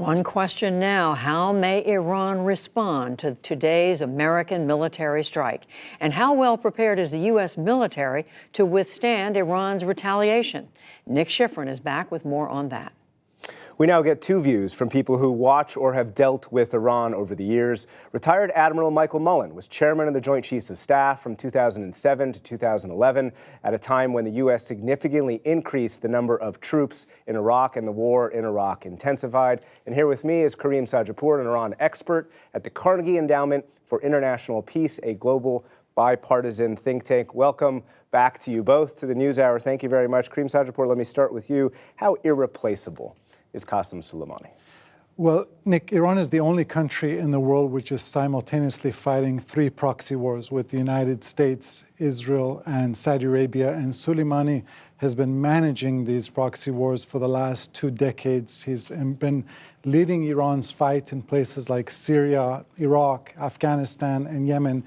One question now: how may Iran respond to today's American military strike? And how well prepared is the U.S. military to withstand Iran's retaliation? Nick Schifrin is back with more on that. We now get two views from people who watch or have dealt with Iran over the years. Retired Admiral Michael Mullen was chairman of the Joint Chiefs of Staff from 2007 to 2011, at a time when the U.S. significantly increased the number of troops in Iraq and the war in Iraq intensified. And here with me is Karim Sadjadpour, an Iran expert at the Carnegie Endowment for International Peace, a global bipartisan think tank. Welcome back to you both to the NewsHour. Thank you very much. Karim Sadjadpour, let me start with you. How irreplaceable is Qassam Soleimani? Well, Nick, Iran is the only country in the world which is simultaneously fighting three proxy wars with the United States, Israel, and Saudi Arabia. And Soleimani has been managing these proxy wars for the last 2 decades. He's been leading Iran's fight in places like Syria, Iraq, Afghanistan, and Yemen.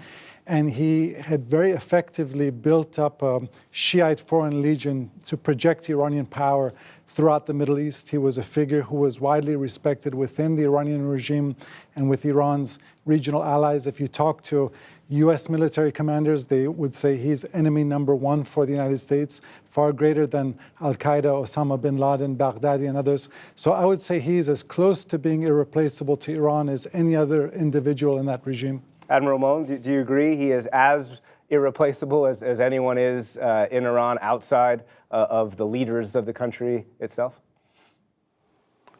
And he had very effectively built up a Shiite Foreign Legion to project Iranian power throughout the Middle East. He was a figure who was widely respected within the Iranian regime and with Iran's regional allies. If you talk to U.S. military commanders, they would say he's enemy number one for the United States, far greater than Al-Qaeda, Osama bin Laden, Baghdadi, and others. So I would say he's as close to being irreplaceable to Iran as any other individual in that regime. Admiral Mullen, do you agree he is as irreplaceable as anyone is in Iran outside of the leaders of the country itself?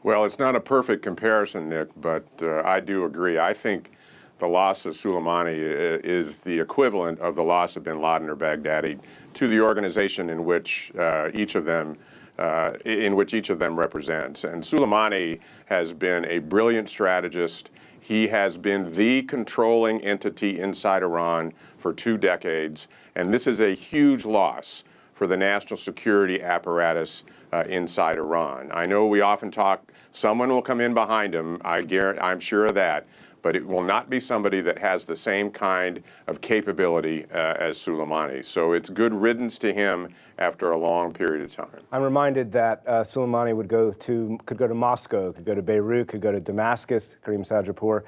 Well, it's not a perfect comparison, Nick, but I do agree. I think the loss of Soleimani is the equivalent of the loss of bin Laden or Baghdadi to the organization in which each of them represents. And Soleimani has been a brilliant strategist. He has been the controlling entity inside Iran for 2 decades, and this is a huge loss for the national security apparatus inside Iran. I know we often talk, someone will come in behind him, I'm sure of that, but it will not be somebody that has the same kind of capability as Soleimani. So it's good riddance to him after a long period of time. I'm reminded that Soleimani could go to Moscow, could go to Beirut, could go to Damascus, Karim Sadjadpour.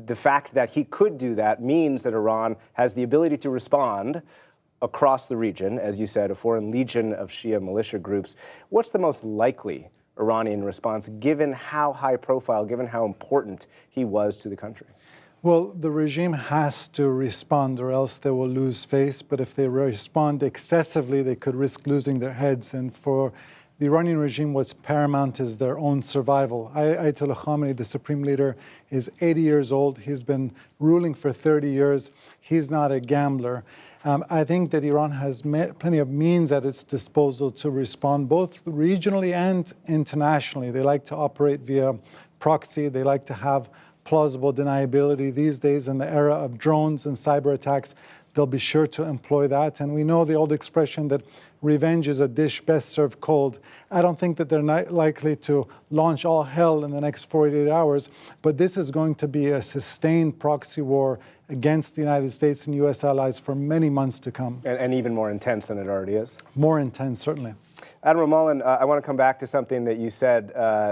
The fact that he could do that means that Iran has the ability to respond across the region, as you said, a foreign legion of Shia militia groups. What's the most likely Iranian response, given how high profile, given how important he was to the country? Well, the regime has to respond or else they will lose face. But if they respond excessively, they could risk losing their heads. And for the Iranian regime, what's paramount is their own survival. Ayatollah Khamenei, the supreme leader, is 80 years old. He's been ruling for 30 years. He's not a gambler. I think that Iran has plenty of means at its disposal to respond both regionally and internationally. They like to operate via proxy. They like to have plausible deniability. These days, in the era of drones and cyber attacks, they'll be sure to employ that. And we know the old expression that revenge is a dish best served cold. I don't think that they're not likely to launch all hell in the next 48 hours, but this is going to be a sustained proxy war against the United States and U.S. allies for many months to come. And even more intense than it already is? More intense, certainly. Admiral Mullen, I want to come back to something that you said,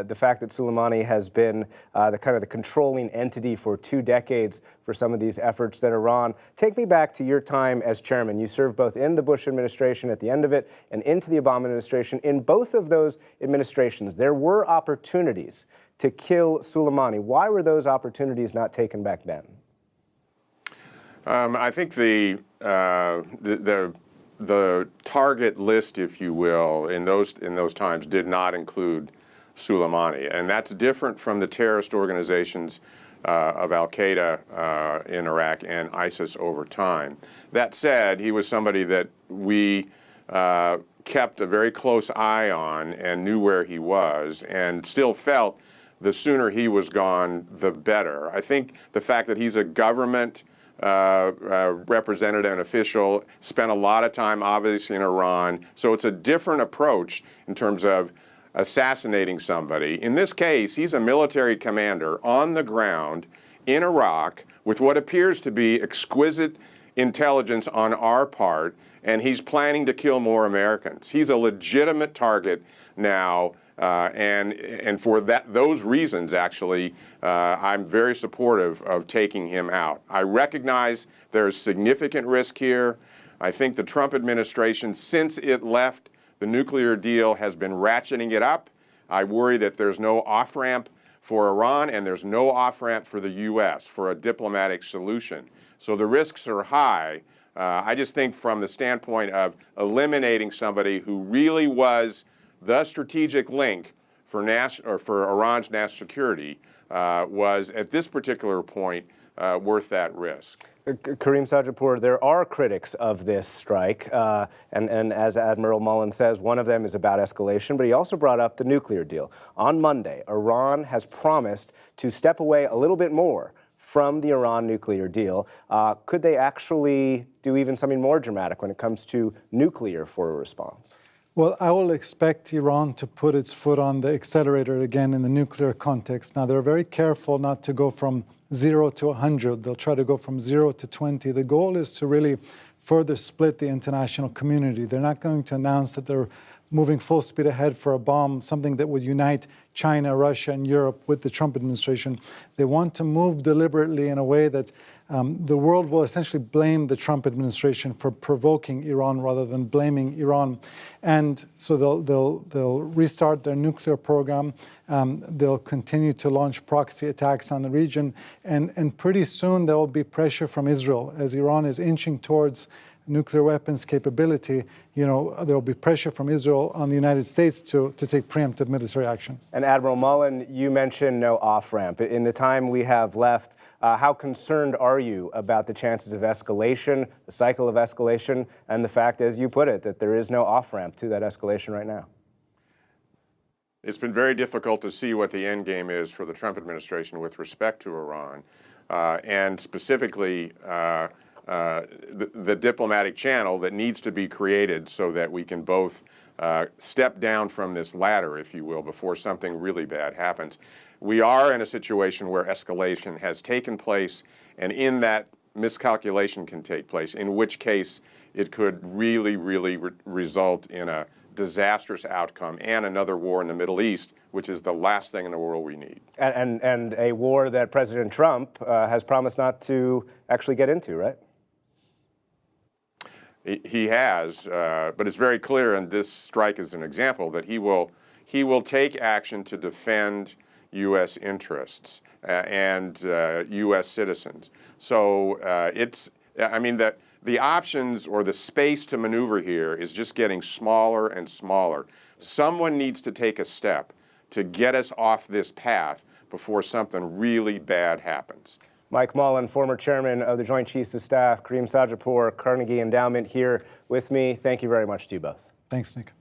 the fact that Soleimani has been the controlling entity for 2 decades for some of these efforts that Iran. Take me back to your time as chairman. You served both in the Bush administration at the end of it and into the Obama administration. In both of those administrations, there were opportunities to kill Soleimani. Why were those opportunities not taken back then? I think the target list, if you will, in those times did not include Soleimani, and that's different from the terrorist organizations of Al-Qaeda in Iraq and ISIS over time. That said, he was somebody that we kept a very close eye on and knew where he was, and still felt the sooner he was gone, the better. I think the fact that he's a government representative and official, spent a lot of time obviously in Iran, so it's a different approach in terms of assassinating somebody. In this case, he's a military commander on the ground in Iraq with what appears to be exquisite intelligence on our part, and he's planning to kill more Americans. He's a legitimate target now And for those reasons, actually, I'm very supportive of taking him out. I recognize there's significant risk here. I think the Trump administration, since it left the nuclear deal, has been ratcheting it up. I worry that there's no off-ramp for Iran and there's no off-ramp for the U.S. for a diplomatic solution. So the risks are high. I just think from the standpoint of eliminating somebody who really was the strategic link for Iran's national security was, at this particular point, worth that risk. Karim Sadjadpour, there are critics of this strike, and as Admiral Mullen says, one of them is about escalation, but he also brought up the nuclear deal. On Monday, Iran has promised to step away a little bit more from the Iran nuclear deal. Could they actually do even something more dramatic when it comes to nuclear for a response? Well, I will expect Iran to put its foot on the accelerator again in the nuclear context. Now, they're very careful not to go from 0 to 100. They'll try to go from 0 to 20. The goal is to really further split the international community. They're not going to announce that they're moving full speed ahead for a bomb, something that would unite China, Russia, and Europe with the Trump administration. They want to move deliberately in a way that the world will essentially blame the Trump administration for provoking Iran rather than blaming Iran. And so they'll restart their nuclear program. They'll continue to launch proxy attacks on the region. And pretty soon there will be pressure from Israel. As Iran is inching towards nuclear weapons capability, there will be pressure from Israel on the United States to take preemptive military action. And Admiral Mullen, you mentioned no off-ramp. In the time we have left, how concerned are you about the chances of escalation, the cycle of escalation, and the fact, as you put it, that there is no off-ramp to that escalation right now? It's been very difficult to see what the end game is for the Trump administration with respect to Iran, and specifically the diplomatic channel that needs to be created so that we can both step down from this ladder, if you will, before something really bad happens. We are in a situation where escalation has taken place, and in that miscalculation can take place, in which case it could really, really result in a disastrous outcome and another war in the Middle East, which is the last thing in the world we need. And a war that President Trump has promised not to actually get into, right? He has, but it's very clear, and this strike is an example, that he will take action to defend U.S. interests and U.S. citizens. So the options or the space to maneuver here is just getting smaller and smaller. Someone needs to take a step to get us off this path before something really bad happens. Mike Mullen, former chairman of the Joint Chiefs of Staff, Karim Sadjadpour, Carnegie Endowment, here with me. Thank you very much to you both. Thanks, Nick.